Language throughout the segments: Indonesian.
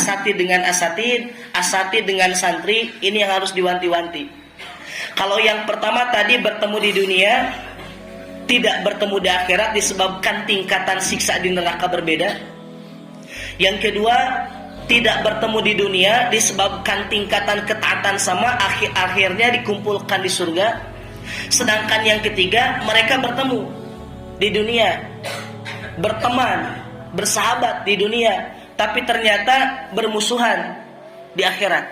asatid dengan asatid, asatid dengan santri, ini yang harus diwanti-wanti. Kalau yang pertama tadi bertemu di dunia, tidak bertemu di akhirat disebabkan tingkatan siksa di neraka berbeda. Yang kedua, tidak bertemu di dunia disebabkan tingkatan ketaatan sama, akhirnya dikumpulkan di surga. Sedangkan yang ketiga, mereka bertemu di dunia, berteman, bersahabat di dunia, tapi ternyata bermusuhan di akhirat.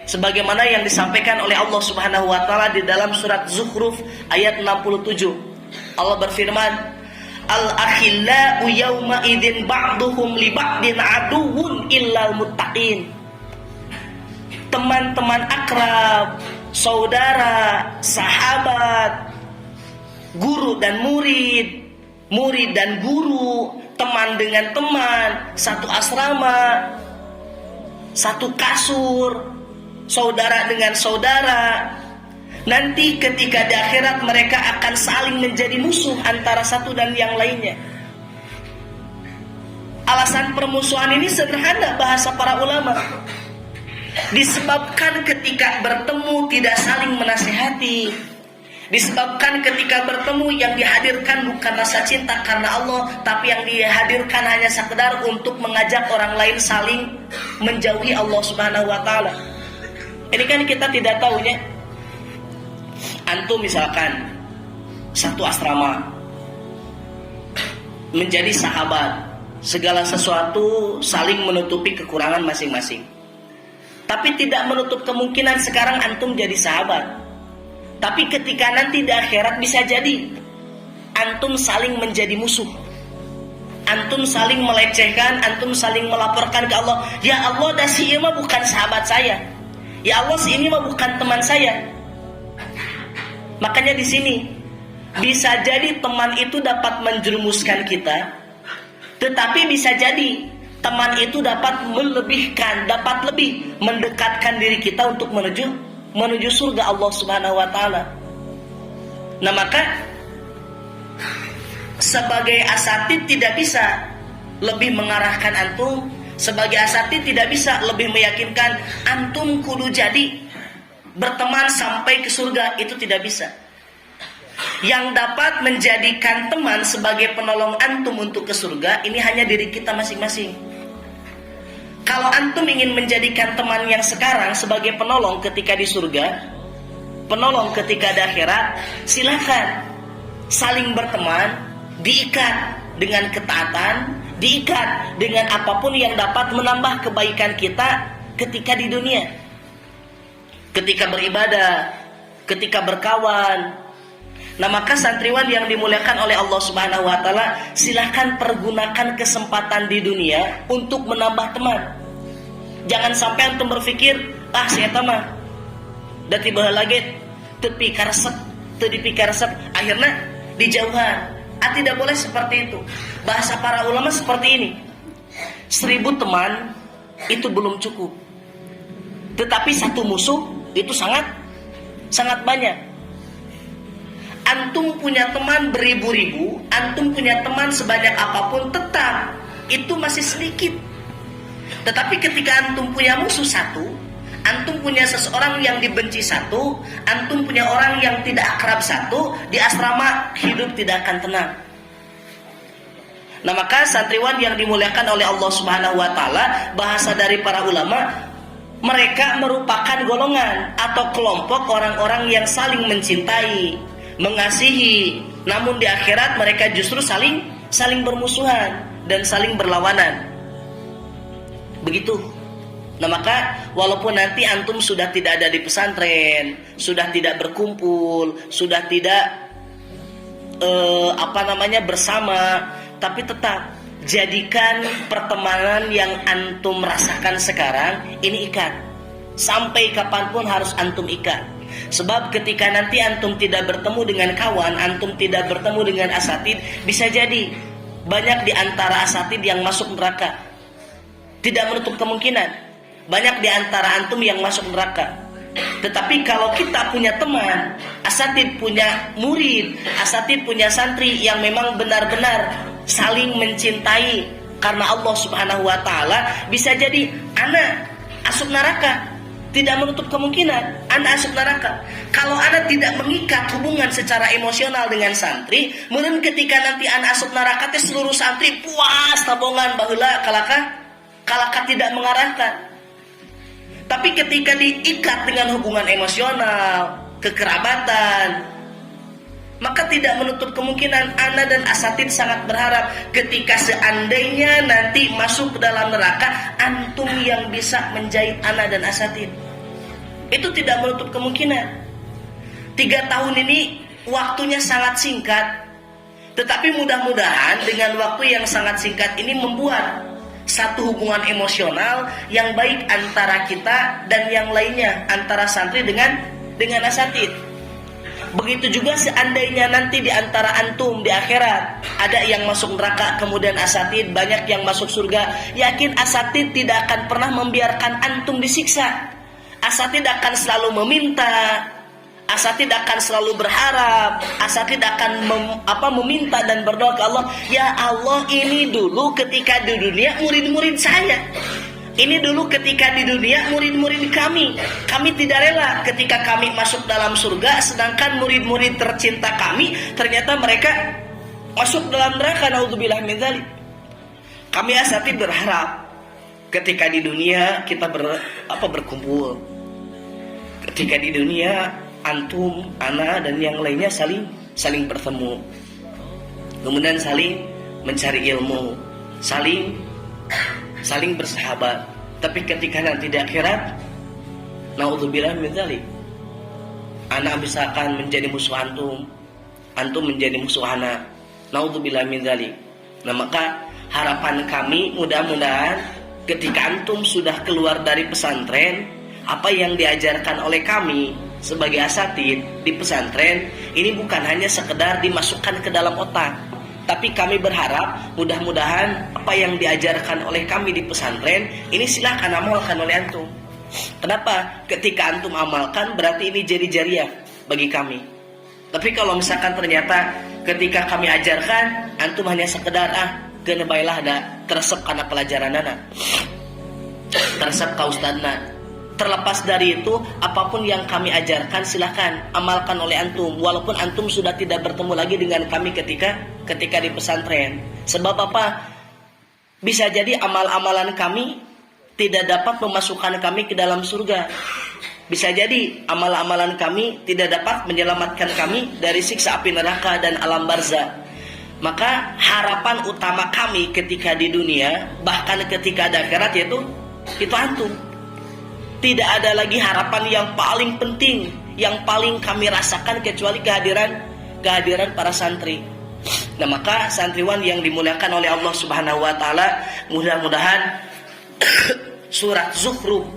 Sebagaimana yang disampaikan oleh Allah Subhanahu wa taala di dalam surat Zukhruf ayat 67. Allah berfirman, "Al-akhillau yawma idzin ba'duhum li ba'din aduwwun illal muttaqin." Teman-teman akrab, saudara, sahabat, guru dan murid, murid dan guru, teman dengan teman, satu asrama, satu kasur, saudara dengan saudara. Nanti ketika di akhirat mereka akan saling menjadi musuh antara satu dan yang lainnya. Alasan permusuhan ini sederhana bahasa para ulama. Disebabkan ketika bertemu tidak saling menasihati. Disebabkan ketika bertemu yang dihadirkan bukan rasa cinta karena Allah, tapi yang dihadirkan hanya sekedar untuk mengajak orang lain saling menjauhi Allah Subhanahu wa taala. Ini kan kita tidak tahunya. Antum misalkan satu asrama, menjadi sahabat, segala sesuatu saling menutupi kekurangan masing-masing. Tapi tidak menutup kemungkinan sekarang antum jadi sahabat. Tapi ketika nanti di akhirat bisa jadi antum saling menjadi musuh. Antum saling melecehkan, antum saling melaporkan ke Allah, "Ya Allah, si ini mah bukan sahabat saya. Ya Allah, si ini mah bukan teman saya." Makanya di sini bisa jadi teman itu dapat menjerumuskan kita, tetapi bisa jadi teman itu dapat melebihkan, dapat lebih mendekatkan diri kita untuk menuju surga Allah Subhanahu wa taala. Nah, maka sebagai asatid tidak bisa lebih mengarahkan antum, sebagai asatid tidak bisa lebih meyakinkan antum kudu jadi berteman sampai ke surga, itu tidak bisa. Yang dapat menjadikan teman sebagai penolong antum untuk ke surga ini hanya diri kita masing-masing. Kalau antum ingin menjadikan teman yang sekarang sebagai penolong ketika di surga, penolong ketika di akhirat, silakan saling berteman, diikat dengan ketaatan, diikat dengan apapun yang dapat menambah kebaikan kita ketika di dunia. Ketika beribadah, ketika berkawan. Nah, maka santriwan yang dimuliakan oleh Allah Subhanahu wa taala, silahkan pergunakan kesempatan di dunia untuk menambah teman. Jangan sampai antum berpikir, si eta mah da tiba lagi tepi karesep, akhirnya dijauhan. Tidak boleh seperti itu. Bahasa para ulama seperti ini. 1000 teman itu belum cukup. Tetapi satu musuh itu sangat banyak. Antum punya teman beribu-ribu, antum punya teman sebanyak apapun, tetap itu masih sedikit. Tetapi ketika antum punya musuh satu, antum punya seseorang yang dibenci satu, antum punya orang yang tidak akrab satu, di asrama hidup tidak akan tenang. Nah, maka santriwan yang dimuliakan oleh Allah Subhanahu wa taala, bahasa dari para ulama, mereka merupakan golongan atau kelompok orang-orang yang saling mencintai, mengasihi, namun di akhirat mereka justru saling bermusuhan dan saling berlawanan. Begitu. Nah, maka walaupun nanti antum sudah tidak ada di pesantren, sudah tidak berkumpul, sudah tidak bersama, tapi tetap jadikan pertemanan yang antum rasakan sekarang ini ikat. Sampai kapanpun harus antum ikat. Sebab ketika nanti antum tidak bertemu dengan kawan, antum tidak bertemu dengan asatid, bisa jadi banyak di antara asatid yang masuk neraka. Tidak menutup kemungkinan banyak di antara antum yang masuk neraka. Tetapi kalau kita punya teman, asatid punya murid, asatid punya santri yang memang benar-benar saling mencintai, Karena Allah Subhanahu wa taala bisa jadi anak asup neraka. Tidak menutup kemungkinan anak asup neraka. Kalau anak tidak mengikat hubungan secara emosional dengan santri, mungkin ketika nanti anak asup neraka teh seluruh santri puas tabungan baheula kalaka tidak mengarahkan. Tapi ketika diikat dengan hubungan emosional, kekerabatan, maka tidak menutup kemungkinan anak dan asatid sangat berharap ketika seandainya nanti masuk ke dalam neraka, antum yang bisa menjahit anak dan asatid. Itu tidak menutup kemungkinan. 3 tahun ini waktunya sangat singkat, tetapi mudah-mudahan dengan waktu yang sangat singkat ini membuat satu hubungan emosional yang baik antara kita dan yang lainnya, antara santri dengan asatid. Begitu juga seandainya nanti di antara antum di akhirat ada yang masuk neraka kemudian asatid, banyak yang masuk surga, yakin asatid tidak akan pernah membiarkan antum disiksa. Asatid akan selalu meminta, asatid akan selalu berharap, asatid akan meminta dan berdoa ke Allah, ya Allah, ini dulu ketika di dunia murid-murid saya, ini dulu ketika di dunia murid-murid kami tidak rela ketika kami masuk dalam surga, sedangkan murid-murid tercinta kami ternyata mereka masuk dalam neraka. Naudzubillah min dzalik. Kami asatid berharap ketika di dunia kita berkumpul, ketika di dunia antum, ana dan yang lainnya saling bertemu, kemudian saling mencari ilmu, saling bersahabat. Tapi ketika nanti di akhirat, naudzubillah min dzalik, ana bisa akan menjadi musuh antum menjadi musuh ana, naudzubillah min dzalik. Nah, maka harapan kami mudah-mudahan ketika antum sudah keluar dari pesantren, apa yang diajarkan oleh kami sebagai asatid di pesantren ini bukan hanya sekedar dimasukkan ke dalam otak, tapi kami berharap mudah-mudahan apa yang diajarkan oleh kami di pesantren ini silakan amalkan oleh antum. Kenapa? Ketika antum amalkan berarti ini jadi jariah bagi kami. Tapi kalau misalkan ternyata ketika kami ajarkan antum hanya sekedar kena bailah ada teresep karena pelajaran anak, teresep ka ustadna. Terlepas dari itu, apapun yang kami ajarkan silahkan amalkan oleh antum, walaupun antum sudah tidak bertemu lagi dengan kami ketika di pesantren. Sebab apa? Bisa jadi amal-amalan kami tidak dapat memasukkan kami ke dalam surga. Bisa jadi amal-amalan kami tidak dapat menyelamatkan kami dari siksa api neraka dan alam barzah. Maka harapan utama kami ketika di dunia, bahkan ketika di akhirat, yaitu itu antum. Tidak ada lagi harapan yang paling penting, yang paling kami rasakan kecuali kehadiran para santri. Nah, maka santriwan yang dimuliakan oleh Allah Subhanahu wa taala, mudah-mudahan surat Zukhruf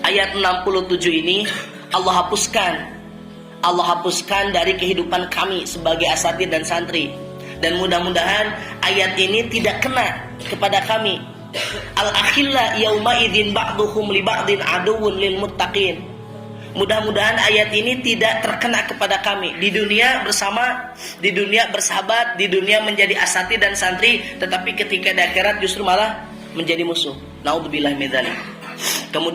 ayat 67 ini Allah hapuskan dari kehidupan kami sebagai asatid dan santri. Dan mudah-mudahan ayat ini tidak kena kepada kami. Al-akhilla yauma idzin ba'duhum li ba'din aduwwun lil muttaqin. Mudah-mudahan ayat ini tidak terkena kepada kami di dunia bersahabat, di dunia menjadi asatid dan santri, tetapi ketika di akhirat justru malah menjadi musuh. Naudzubillah min dzalik. Kemudian